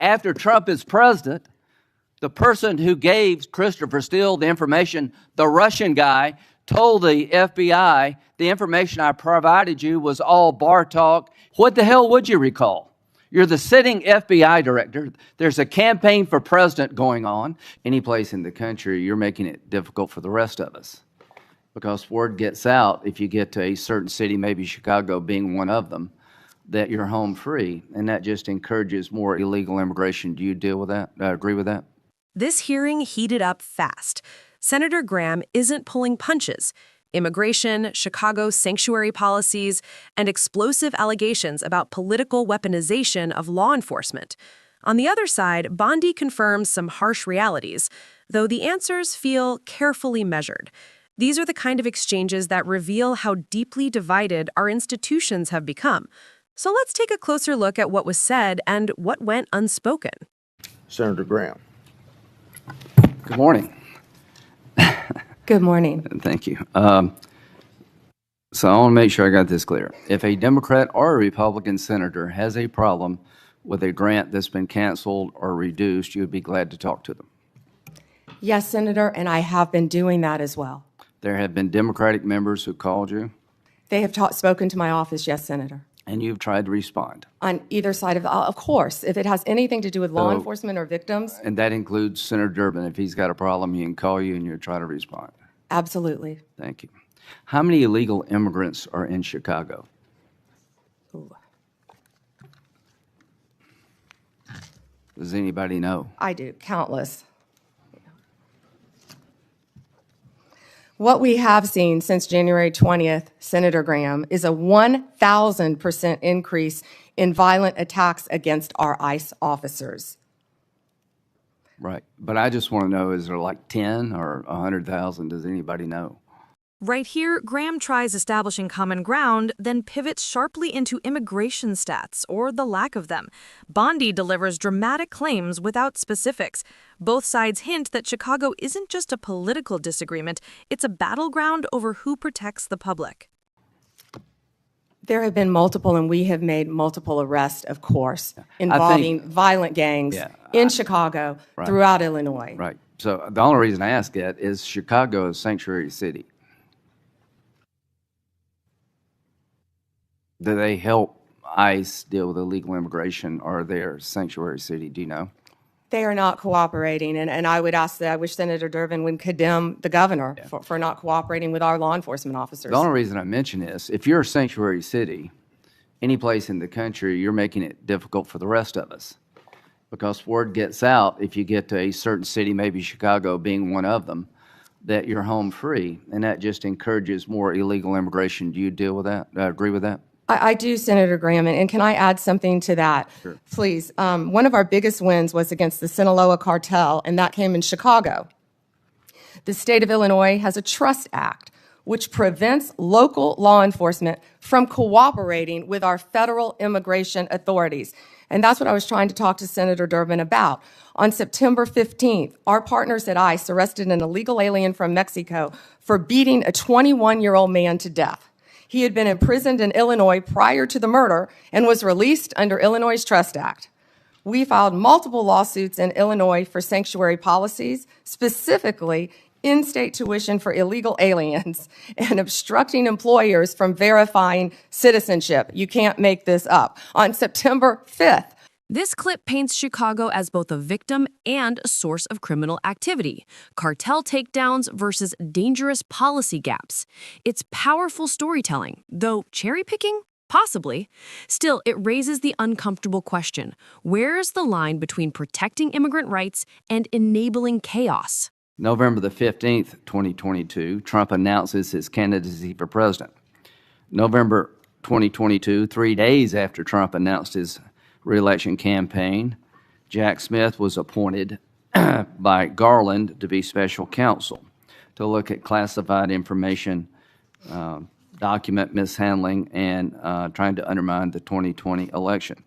after Trump is president, the person who gave Christopher Steele the information, the Russian guy, told the FBI, the information I provided you was all bar talk. What the hell would you recall? You're the sitting FBI director. There's a campaign for president going on. Any place in the country, you're making it difficult for the rest of us. Because word gets out, if you get to a certain city, maybe Chicago being one of them, that you're home free. And that just encourages more illegal immigration. Do you deal with that? Agree with that? This hearing heated up fast. Senator Graham isn't pulling punches. Immigration, Chicago's sanctuary policies, and explosive allegations about political weaponization of law enforcement. On the other side, Bondi confirms some harsh realities, though the answers feel carefully measured. These are the kind of exchanges that reveal how deeply divided our institutions have become. So let's take a closer look at what was said and what went unspoken. Senator Graham. Good morning. Good morning. Thank you. So I want to make sure I got this clear. If a Democrat or a Republican senator has a problem with a grant that's been canceled or reduced, you would be glad to talk to them. Yes, Senator, and I have been doing that as well. There have been Democratic members who called you, They have spoken to my office, yes, Senator. and you've tried to respond. On either side of course, if it has anything to do with law enforcement or victims, And that includes Senator Durbin. If he's got a problem, he can call you and you'll try to respond. absolutely. Thank you. How many illegal immigrants are in Chicago? Ooh. Does anybody know? I do, countless. What we have seen since January 20th, Senator Graham, is a 1,000% increase in violent attacks against our ICE officers. Right. But I just want to know, is there like 10 or 100,000? Does anybody know? Right here, Graham tries establishing common ground, then pivots sharply into immigration stats, or the lack of them. Bondi delivers dramatic claims without specifics. Both sides hint that Chicago isn't just a political disagreement, it's a battleground over who protects the public. There have been multiple, and we have made multiple arrests, of course, involving violent gangs in Chicago, throughout Illinois. Right. So the only reason I ask that is Chicago is a sanctuary city. Do they help ICE deal with illegal immigration, or their sanctuary city? Do you know? They are not cooperating, and I would ask that I wish Senator Durbin would condemn the governor for not cooperating with our law enforcement officers. The only reason I mention this, if you're a sanctuary city, any place in the country, you're making it difficult for the rest of us. Because word gets out, if you get to a certain city, maybe Chicago being one of them, that you're home free, and that just encourages more illegal immigration. Do you deal with that? Agree with that? I do, Senator Graham, and can I add something to that? Sure. Please. One of our biggest wins was against the Sinaloa cartel, and that came in Chicago. The state of Illinois has a Trust Act, which prevents local law enforcement from cooperating with our federal immigration authorities. And that's what I was trying to talk to Senator Durbin about. On September 15th, our partners at ICE arrested an illegal alien from Mexico for beating a 21-year-old man to death. He had been imprisoned in Illinois prior to the murder and was released under Illinois' Trust Act. We filed multiple lawsuits in Illinois for sanctuary policies, specifically in-state tuition for illegal aliens and obstructing employers from verifying citizenship. You can't make this up. On September 5th, This clip paints Chicago as both a victim and a source of criminal activity, cartel takedowns versus dangerous policy gaps. It's powerful storytelling, though cherry-picking? Possibly. Still, it raises the uncomfortable question: where is the line between protecting immigrant rights and enabling chaos? November the 15th, 2022, Trump announces his candidacy for president. November 2022, 3 days after Trump announced his re-election campaign, Jack Smith was appointed by Garland to be special counsel to look at classified information, document mishandling, and trying to undermine the 2020 election.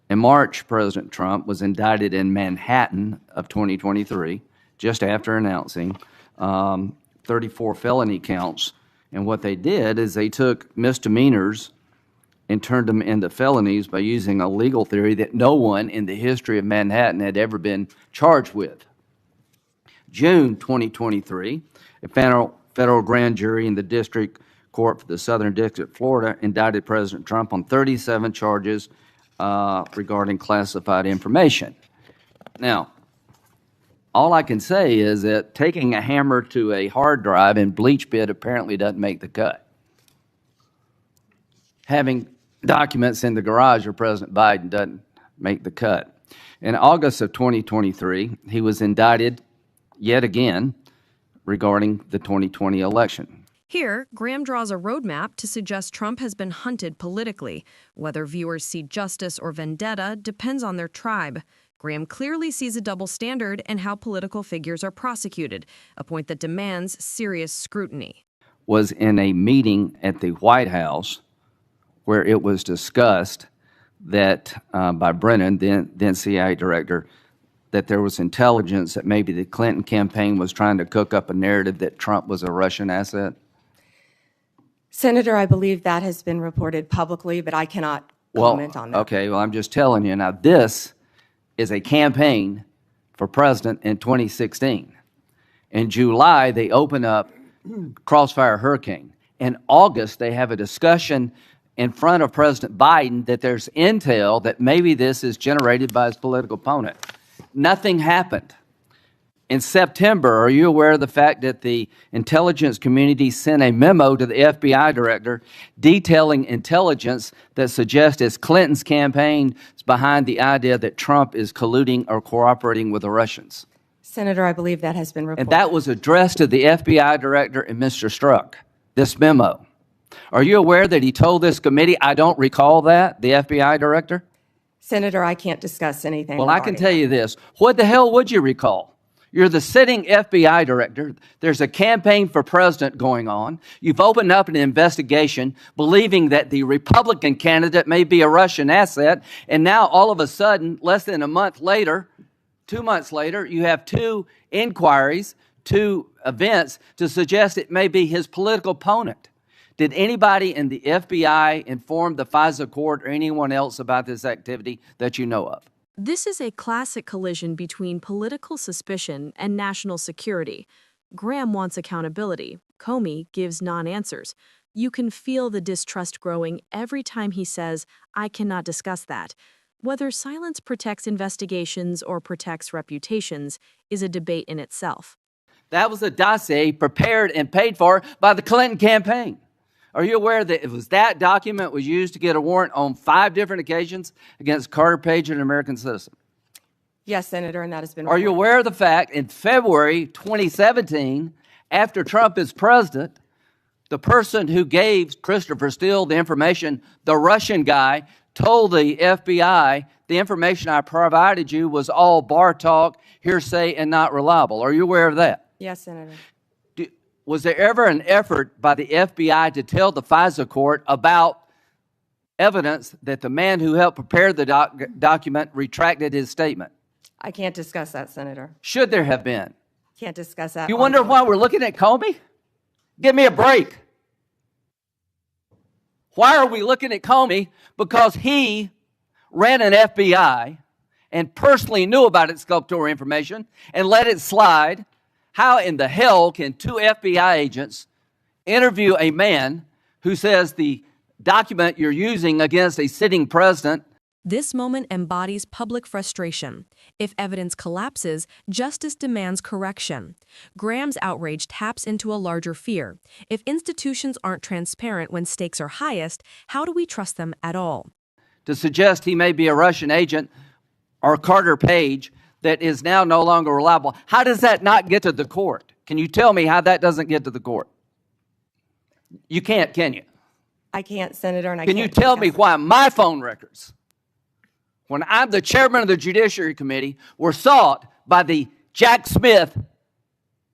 In March, President Trump was indicted in Manhattan of 2023, just after announcing 34 felony counts. And what they did is they took misdemeanors and turned them into felonies by using a legal theory that no one in the history of Manhattan had ever been charged with. June 2023, a federal grand jury in the District Court for the Southern District of Florida indicted President Trump on 37 charges regarding classified information. Now, all I can say is that taking a hammer to a hard drive and bleach bit apparently doesn't make the cut. Having documents in the garage of President Biden doesn't make the cut. In August of 2023, he was indicted yet again regarding the 2020 election. Here, Graham draws a roadmap to suggest Trump has been hunted politically. Whether viewers see justice or vendetta depends on their tribe. Graham clearly sees a double standard in how political figures are prosecuted, a point that demands serious scrutiny. Was in a meeting at the White House where it was discussed that by Brennan, then CIA director, that there was intelligence that maybe the Clinton campaign was trying to cook up a narrative that Trump was a Russian asset? Senator, I believe that has been reported publicly, but I cannot comment on that. Okay, well, I'm just telling you. Now, this is a campaign for president in 2016. In July, they open up Crossfire Hurricane. In August, they have a discussion in front of President Biden that there's intel that maybe this is generated by his political opponent. Nothing happened. In September, are you aware of the fact that the intelligence community sent a memo to the FBI director detailing intelligence that suggests it's Clinton's campaign is behind the idea that Trump is colluding or cooperating with the Russians? Senator, I believe that has been reported. And that was addressed to the FBI director and Mr. Strzok, this memo. Are you aware that he told this committee, I don't recall that, the FBI director? Senator, I can't discuss anything. Well, I can tell you this. What the hell would you recall? You're the sitting FBI director. There's a campaign for president going on. You've opened up an investigation believing that the Republican candidate may be a Russian asset. And now all of a sudden, less than a month later, 2 months later, you have two inquiries, two events to suggest it may be his political opponent. Did anybody in the FBI inform the FISA court or anyone else about this activity that you know of? This is a classic collision between political suspicion and national security. Graham wants accountability. Comey gives non-answers. You can feel the distrust growing every time he says, I cannot discuss that. Whether silence protects investigations or protects reputations is a debate in itself. That was a dossier prepared and paid for by the Clinton campaign. Are you aware that it was that document was used to get a warrant on 5 different occasions against Carter Page, an American citizen? Yes, Senator, and that has been reported. Are you aware of the fact in February 2017, after Trump is president, the person who gave Christopher Steele the information, the Russian guy, told the FBI, the information I provided you was all bar talk, hearsay, and not reliable. Are you aware of that? Yes, Senator. Was there ever an effort by the FBI to tell the FISA court about evidence that the man who helped prepare the document retracted his statement? I can't discuss that, Senator. Should there have been? Can't discuss that. You wonder why we're looking at Comey? Give me a break. Why are we looking at Comey? Because he ran an FBI and personally knew about its sculptorial information and let it slide. How in the hell can 2 FBI agents interview a man who says the document you're using against a sitting president? This moment embodies public frustration. If evidence collapses, justice demands correction. Graham's outrage taps into a larger fear. If institutions aren't transparent when stakes are highest, how do we trust them at all? To suggest he may be a Russian agent or Carter Page that is now no longer reliable. How does that not get to the court? Can you tell me how that doesn't get to the court? You can't, can you? I can't, Senator, and I can't. Can you tell me why my phone records, when I'm the chairman of the Judiciary Committee, were sought by the Jack Smith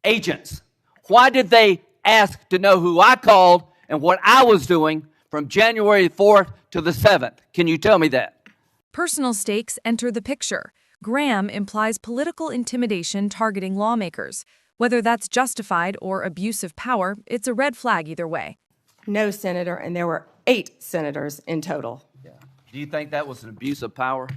agents? Why did they ask to know who I called and what I was doing from January 4th to the 7th? Can you tell me that? Personal stakes enter the picture. Graham implies political intimidation targeting lawmakers. Whether that's justified or abuse of power, it's a red flag either way. No, Senator, and there were 8 senators in total. Do you think that was an abuse of power?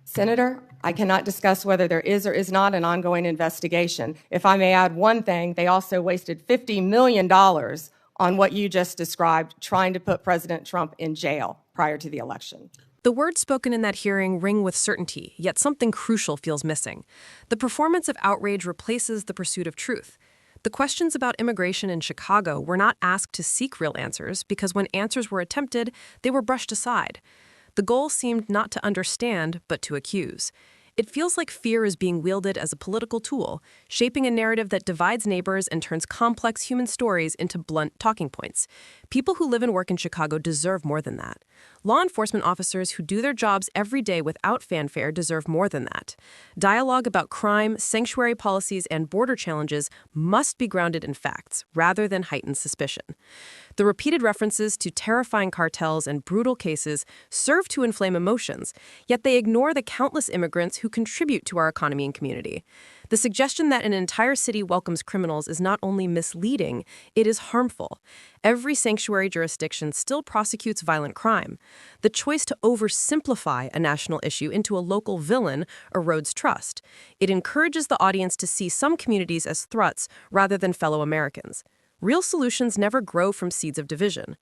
Senator, I cannot discuss whether there is or is not an ongoing investigation. If I may add one thing, they also wasted $50 million on what you just described, trying to put President Trump in jail prior to the election. The words spoken in that hearing ring with certainty, yet something crucial feels missing. The performance of outrage replaces the pursuit of truth. The questions about immigration in Chicago were not asked to seek real answers because when answers were attempted, they were brushed aside. The goal seemed not to understand, but to accuse. It feels like fear is being wielded as a political tool, shaping a narrative that divides neighbors and turns complex human stories into blunt talking points. People who live and work in Chicago deserve more than that. Law enforcement officers who do their jobs every day without fanfare deserve more than that. Dialogue about crime, sanctuary policies, and border challenges must be grounded in facts, rather than heightened suspicion. The repeated references to terrifying cartels and brutal cases serve to inflame emotions, yet they ignore the countless immigrants who contribute to our economy and community. The suggestion that an entire city welcomes criminals is not only misleading, it is harmful. Every sanctuary jurisdiction still prosecutes violent crime. The choice to oversimplify a national issue into a local villain erodes trust. It encourages the audience to see some communities as threats rather than fellow Americans. Real solutions never grow from seeds of division.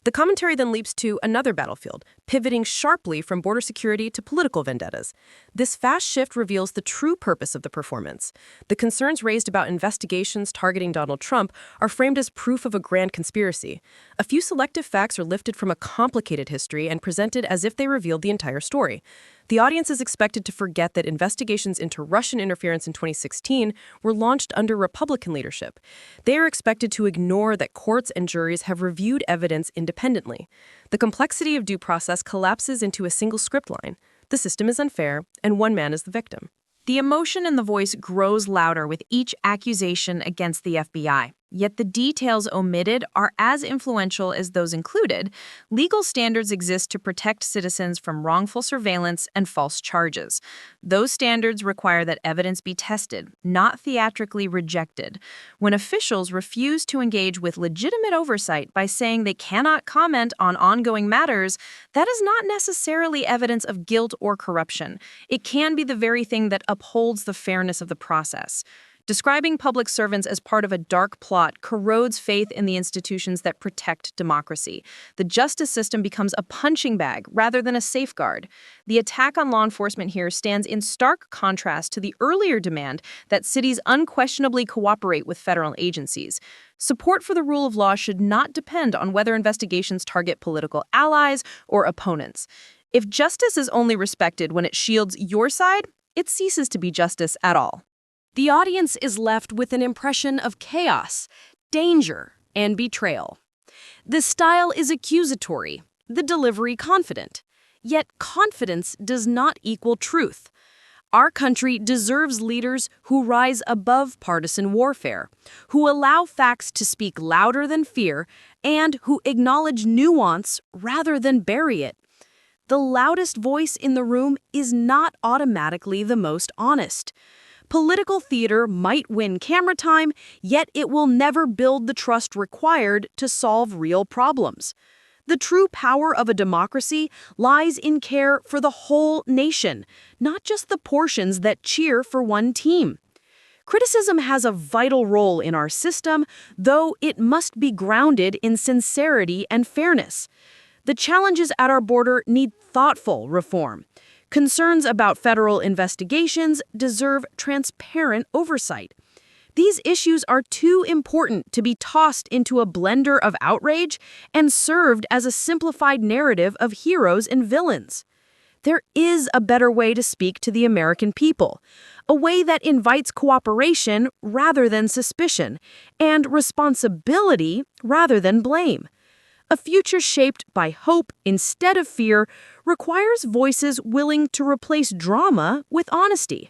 The commentary then leaps to another battlefield, pivoting sharply from border security to political vendettas. This fast shift reveals the true purpose of the performance. The concerns raised about investigations targeting Donald Trump are framed as proof of a grand conspiracy. A few selective facts are lifted from a complicated history and presented as if they revealed the entire story. The audience is expected to forget that investigations into Russian interference in 2016 were launched under Republican leadership. They are expected to ignore that courts and juries have reviewed evidence independently. The complexity of due process collapses into a single script line. The system is unfair, and one man is the victim. The emotion in the voice grows louder with each accusation against the FBI. Yet the details omitted are as influential as those included. Legal standards exist to protect citizens from wrongful surveillance and false charges. Those standards require that evidence be tested, not theatrically rejected. When officials refuse to engage with legitimate oversight by saying they cannot comment on ongoing matters, that is not necessarily evidence of guilt or corruption. It can be the very thing that upholds the fairness of the process. Describing public servants as part of a dark plot corrodes faith in the institutions that protect democracy. The justice system becomes a punching bag rather than a safeguard. The attack on law enforcement here stands in stark contrast to the earlier demand that cities unquestionably cooperate with federal agencies. Support for the rule of law should not depend on whether investigations target political allies or opponents. If justice is only respected when it shields your side, it ceases to be justice at all. The audience is left with an impression of chaos, danger, and betrayal. The style is accusatory, the delivery confident. Yet confidence does not equal truth. Our country deserves leaders who rise above partisan warfare, who allow facts to speak louder than fear, and who acknowledge nuance rather than bury it. The loudest voice in the room is not automatically the most honest. Political theater might win camera time, yet it will never build the trust required to solve real problems. The true power of a democracy lies in care for the whole nation, not just the portions that cheer for one team. Criticism has a vital role in our system, though it must be grounded in sincerity and fairness. The challenges at our border need thoughtful reform. Concerns about federal investigations deserve transparent oversight. These issues are too important to be tossed into a blender of outrage and served as a simplified narrative of heroes and villains. There is a better way to speak to the American people, a way that invites cooperation rather than suspicion, and responsibility rather than blame. A future shaped by hope instead of fear requires voices willing to replace drama with honesty.